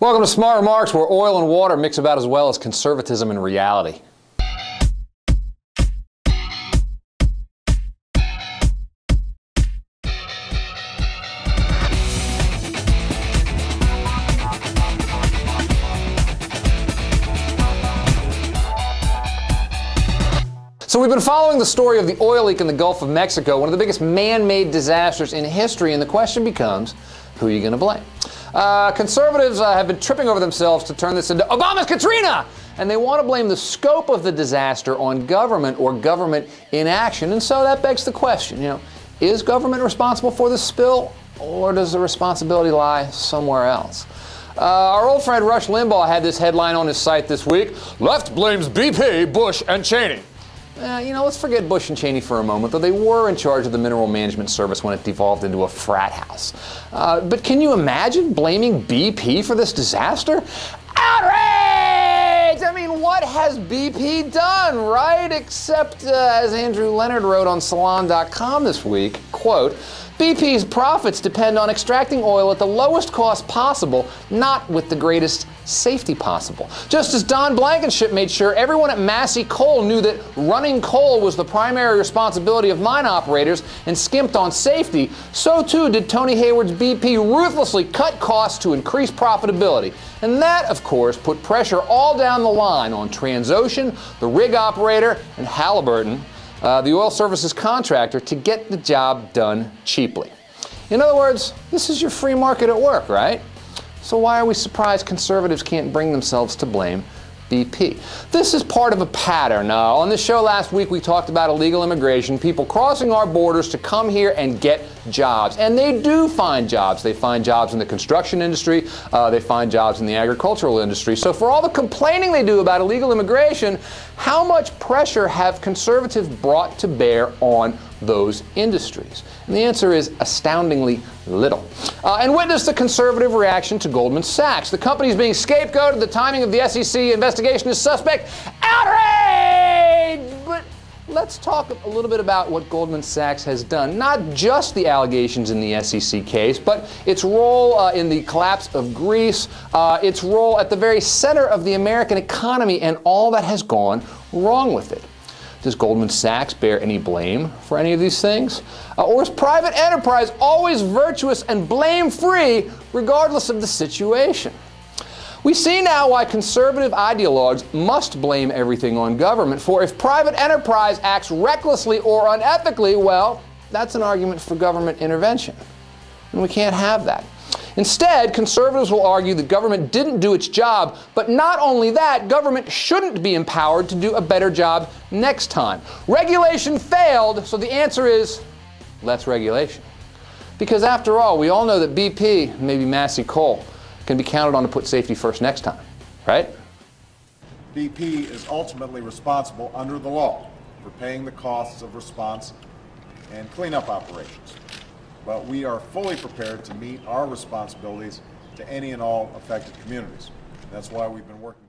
Welcome to Smart Remarks, where oil and water mix about as well as conservatism and reality. So we've been following the story of the oil leak in the Gulf of Mexico, one of the biggest man-made disasters in history, and the question becomes, who are you going to blame? Conservatives have been tripping over themselves to turn this into Obama's Katrina! And they want to blame the scope of the disaster on government or government inaction. And so that begs the question, is government responsible for this spill, or does the responsibility lie somewhere else? Our old friend Rush Limbaugh had this headline on his site this week: Left blames BP, Bush, and Cheney. Let's forget Bush and Cheney for a moment, though they were in charge of the Mineral Management Service when it devolved into a frat house. But can you imagine blaming BP for this disaster? Outrage! I mean, what has BP done, right? Except, as Andrew Leonard wrote on Salon.com this week, quote, BP's profits depend on extracting oil at the lowest cost possible, not with the greatest safety possible. Just as Don Blankenship made sure everyone at Massey Coal knew that running coal was the primary responsibility of mine operators and skimped on safety, so too did Tony Hayward's BP ruthlessly cut costs to increase profitability. And that, of course, put pressure all down the line on Transocean, the rig operator, and Halliburton, the oil services contractor, to get the job done cheaply. In other words, this is your free market at work, right? So why are we surprised conservatives can't bring themselves to blame BP? This is part of a pattern. On this show last week, we talked about illegal immigration, people crossing our borders to come here and get jobs. And they do find jobs. They find jobs in the construction industry. They find jobs in the agricultural industry. So for all the complaining they do about illegal immigration, how much pressure have conservatives brought to bear on those industries? And the answer is astoundingly little. And witness the conservative reaction to Goldman Sachs. The company is being scapegoated. The timing of the SEC investigation is suspect. Outrage! But let's talk a little bit about what Goldman Sachs has done. Not just the allegations in the SEC case, but its role in the collapse of Greece, its role at the very center of the American economy, and all that has gone wrong with it. Does Goldman Sachs bear any blame for any of these things? Or is private enterprise always virtuous and blame-free regardless of the situation? We see now why conservative ideologues must blame everything on government, for if private enterprise acts recklessly or unethically, well, that's an argument for government intervention. And we can't have that. Instead, conservatives will argue that government didn't do its job, but not only that, government shouldn't be empowered to do a better job next time. Regulation failed, so the answer is less regulation. Because after all, we all know that BP, maybe Massey Coal, can be counted on to put safety first next time, right? BP is ultimately responsible under the law for paying the costs of response and cleanup operations. But we are fully prepared to meet our responsibilities to any and all affected communities. That's why we've been working